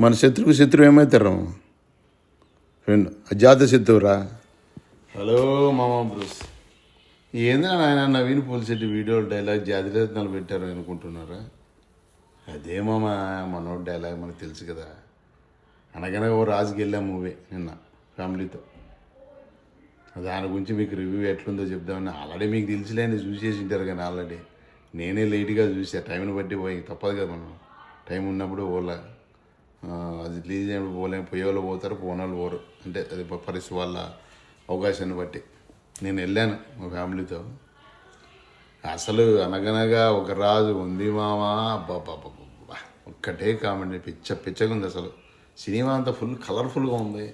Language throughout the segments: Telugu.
మన శత్రువు ఏమవుతారు ఫ్రెండ్ అజాత శత్రువురా. హలో మామా బ్రూస్, ఏంది ఆయన నవీన్ పోలిసెట్టి వీడియో డైలాగ్ జాతిరత్నాలు పెట్టారు అనుకుంటున్నారా? అదే మామ మనోడు డైలాగ్ మనకు తెలుసు కదా. అనగనగా ఓ రాజుకి వెళ్ళాం మూవీ నిన్న ఫ్యామిలీతో. దాని గురించి మీకు రివ్యూ ఎట్లుందో చెప్దామని. ఆల్రెడీ మీకు తెలిసిలేని చూసేసి ఉంటారు కానీ ఆల్రెడీ నేనే లేట్గా చూసా, టైంని బట్టి పోయి తప్పదు కదా. మనం టైం ఉన్నప్పుడు పోలే, అది రిలీజ్ అయినప్పుడు పోలేం. పోయేవాళ్ళు పోతారు, పోనోళ్ళు పోరు, అంటే అది పరిస్థితి వాళ్ళ అవకాశాన్ని బట్టి. నేను వెళ్ళాను మా ఫ్యామిలీతో. అసలు అనగనగా ఒక రాజు ఉంది మామా, అబ్బాబ్బాబ్బా ఒక్కటే కామెంట్, పిచ్చగా ఉంది అసలు. సినిమా అంతా ఫుల్ కలర్ఫుల్గా ఉంది.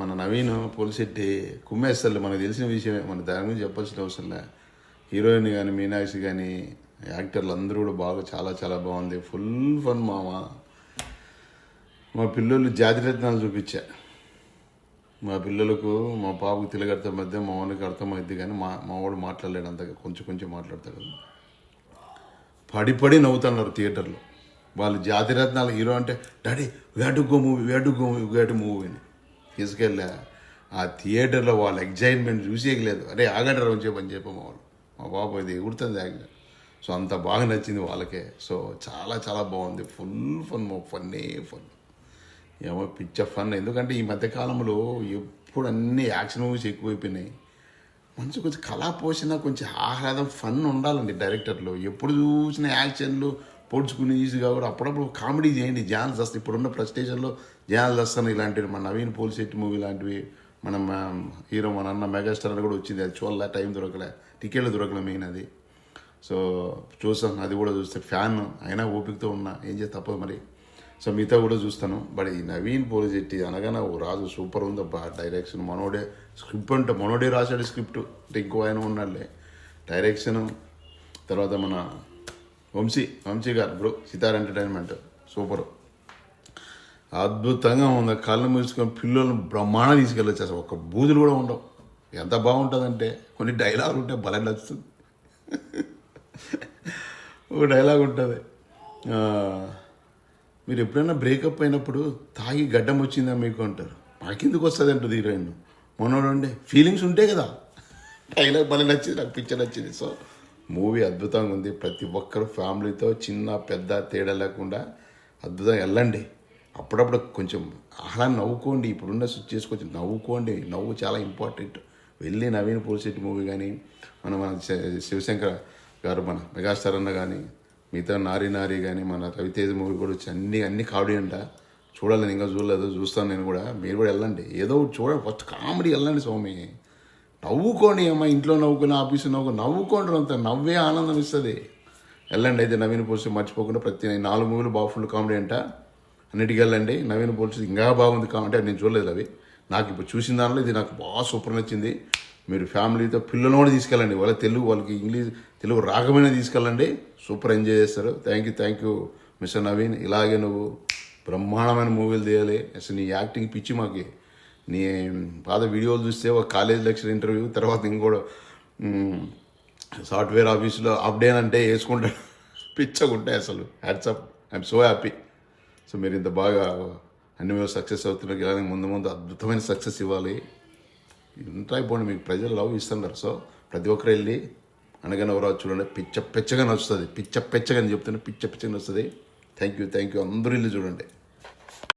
మన నవీన్ పోలిసెట్టి కుమ్మేస్తారు, మనకు తెలిసిన విషయమే, మన దాని గురించి చెప్పాల్సిన అవసరం లే. హీరోయిన్ కానీ మీనాక్షి కానీ యాక్టర్లు అందరూ కూడా బాగా చాలా చాలా బాగుంది. ఫుల్ ఫన్ మామా. మా పిల్లలు జాతిరత్నాలు చూపించా. మా పిల్లలకు, మా పాపకు తెలుగు మధ్య మా వానికి అర్థమైద్ది కానీ మా వాడు మాట్లాడలేడు అంతగా, కొంచెం మాట్లాడతాడు. పడి నవ్వుతున్నారు థియేటర్లో. వాళ్ళు జాతిరత్నాలు హీరో అంటే డాడీ వేటు మూవీ అని తీసుకెళ్ళా. ఆ థియేటర్లో వాళ్ళ ఎగ్జైట్మెంట్ చూసేయలేదు. అరే ఆగండి రోజు పని చెప్పాము వాళ్ళు. మా బాబు ఇది ఎగురుతుంది యాక్షన్. సో అంత బాగా నచ్చింది వాళ్ళకే. సో చాలా చాలా బాగుంది. Full fun. ఏమో పిచ్చ ఫన్. ఎందుకంటే ఈ మధ్యకాలంలో ఎప్పుడు అన్ని యాక్షన్ మూవీస్ ఎక్కువైపోయినాయి. మంచి కొంచెం కళా పోషణ, కొంచెం ఆహ్లాదం, ఫన్ ఉండాలండి డైరెక్టర్లు. ఎప్పుడు చూసిన యాక్షన్లు పొడుచుకుని ఈజీగా కూడా అప్పుడప్పుడు కామెడీ చేయండి. జానల్స్ వస్తాయి, ఇప్పుడున్న ప్రెస్టేషన్లో జానల్స్ వస్తాను. ఇలాంటివి మన నవీన్ పోలిసెట్టి మూవీ లాంటివి, మన హీరో మన అన్న మెగాస్టార్ అని కూడా వచ్చింది. అది చూడలే, టైం దొరకలే, టికెట్లు దొరకలే మెయిన్ అది. సో చూసాను, అది కూడా చూస్తే ఫ్యాన్ అయినా ఓపికతో ఉన్నా, ఏం చేస్తే తప్పదు మరి. సో మిగతా కూడా చూస్తాను. బట్ ఈ నవీన్ పోలిసెట్టి అనగానే ఓ రాజు సూపర్ ఉంది అబ్బా. డైరెక్షన్ మనోడే, స్క్రిప్ట్ అంటే మనోడే రాశాడు స్క్రిప్ట్, అంటే ఇంకో ఆయన ఉన్నాడులే డైరెక్షను. తర్వాత మన వంశీ గారు బ్రో, సితార్ ఎంటర్టైన్మెంట్ సూపర్, అద్భుతంగా ఉంది. కళ్ళు మూసుకొని పిల్లలను బ్రహ్మాండంగా తీసుకెళ్ళొచ్చు. అసలు ఒక బూజులు కూడా ఉండవు. ఎంత బాగుంటుందంటే కొన్ని డైలాగులు ఉంటే భలే నచ్చుతుంది. ఒక డైలాగ్ ఉంటుంది, మీరు ఎప్పుడైనా బ్రేకప్ అయినప్పుడు తాగి గడ్డం వచ్చిందా మీకు అంటారు. మాకెందుకు వస్తుంది అంటుంది హీరోయిన్. మనోడు ఉండే ఫీలింగ్స్ ఉంటాయి కదా. డైలాగ్ భలే నచ్చింది, నాకు పిక్చర్ నచ్చింది. సో మూవీ అద్భుతంగా ఉంది. ప్రతి ఒక్కరు ఫ్యామిలీతో చిన్న పెద్ద తేడా లేకుండా అద్భుతంగా వెళ్ళండి. అప్పుడప్పుడు కొంచెం ఆహ్లాన్ని నవ్వుకోండి. ఇప్పుడున్న సిచ్యువేషన్ కొంచెం నవ్వుకోండి. నవ్వు చాలా ఇంపార్టెంట్. వెళ్ళి నవీన్ పోలిసెట్టి మూవీ కానీ, మన శివశంకర్ గారు మన మెగాస్టార్ అన్న కానీ, మిగతా నారి కానీ, మన రవితేజ మూవీ కూడా వచ్చి అన్ని కామెడీ అంట. చూడాలని ఇంకా చూడలేదు, చూస్తాను నేను కూడా. మీరు కూడా వెళ్ళండి, ఏదో చూడండి. ఫస్ట్ కామెడీ వెళ్ళండి స్వామి. నవ్వుకోండి అమ్మా, ఇంట్లో నవ్వుకొని ఆఫీసు నవ్వుకోండి. అంత నవ్వే ఆనందం ఇస్తుంది. వెళ్ళండి అయితే నవీన్ పోలిసెట్టి మర్చిపోకుండా. ప్రతి 4 మూవీలు బాగా ఫుల్ కామెడీ అంట. అన్నిటికీ వెళ్ళండి. నవీన్ పోలిసెట్టి ఇంకా బాగుంది కామెడీ. నేను చూడలేదు అవి, నాకు ఇప్పుడు చూసిన దానిలో ఇది నాకు బాగా సూపర్ నచ్చింది. మీరు ఫ్యామిలీతో పిల్లలు కూడా తీసుకెళ్ళండి. వాళ్ళకి ఇంగ్లీష్ తెలుగు రాగమైన తీసుకెళ్ళండి. సూపర్ ఎంజాయ్ చేస్తారు. Thank you mister Naveen. ఇలాగే నువ్వు బ్రహ్మాండమైన మూవీలు తీయాలి. అసలు నీ యాక్టింగ్ పిచ్చి మాకి. నీ పాత వీడియోలు చూస్తే ఒక కాలేజ్ లెక్చర్ ఇంటర్వ్యూ, తర్వాత ఇంకోటి సాఫ్ట్వేర్ ఆఫీసులో అప్డేట్ అంటే వేసుకుంటాడు. పిచ్చగుంటాయి అసలు. Hats off, I'm so happy. So మీరు ఇంత బాగా అన్ని మేము సక్సెస్ అవుతున్నారు. ఇలానే ముందు అద్భుతమైన సక్సెస్ ఇవ్వాలి. ఇంత అయిపోండి, మీకు ప్రజలు లవ్ ఇస్తున్నారు. సో ప్రతి ఒక్కరు వెళ్ళి అనగానే ఎవరాజు చూడండి. పిచ్చగా నచ్చుతుంది. పిచ్చగా అని చెప్తున్నా, పిచ్చగా నచ్చుతుంది. థ్యాంక్ యూ అందరూ వెళ్ళి చూడండి.